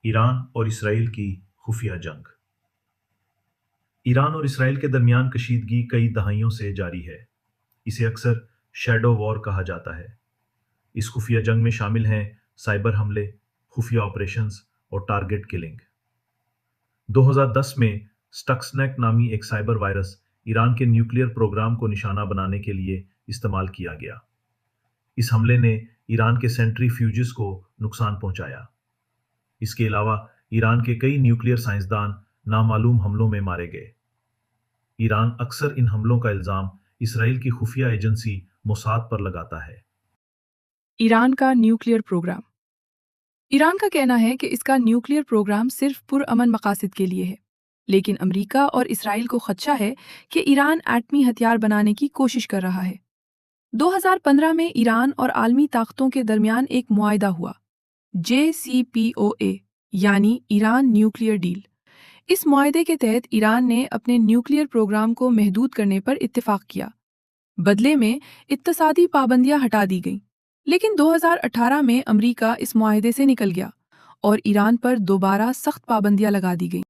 ایران اور اسرائیل کی خفیہ جنگ۔ ایران اور اسرائیل کے درمیان کشیدگی کئی دہائیوں سے جاری ہے۔ اسے اکثر شیڈو وار کہا جاتا ہے۔ اس خفیہ جنگ میں شامل ہیں سائبر حملے، خفیہ آپریشنز اور ٹارگٹ کلنگ۔ 2010 میں سٹکسنیک نامی ایک سائبر وائرس ایران کے نیوکلیئر پروگرام کو نشانہ بنانے کے لیے استعمال کیا گیا۔ اس حملے نے ایران کے سینٹری فیوجز کو نقصان پہنچایا۔ اس کے علاوہ ایران کے کئی نیوکلیئر سائنسدان نامعلوم حملوں میں مارے گئے۔ ایران اکثر ان حملوں کا الزام اسرائیل کی خفیہ ایجنسی موساد پر لگاتا ہے۔ ایران کا نیوکلیئر پروگرام۔ ایران کا کہنا ہے کہ اس کا نیوکلیئر پروگرام صرف پرامن مقاصد کے لیے ہے، لیکن امریکہ اور اسرائیل کو خدشہ ہے کہ ایران ایٹمی ہتھیار بنانے کی کوشش کر رہا ہے۔ 2015 میں ایران اور عالمی طاقتوں کے درمیان ایک معاہدہ ہوا، JCPOA یعنی ایران نیوکلیئر ڈیل۔ اس معاہدے کے تحت ایران نے اپنے نیوکلیئر پروگرام کو محدود کرنے پر اتفاق کیا۔ بدلے میں اقتصادی پابندیاں ہٹا دی گئیں، لیکن 2018 میں امریکہ اس معاہدے سے نکل گیا اور ایران پر دوبارہ سخت پابندیاں لگا دی گئیں۔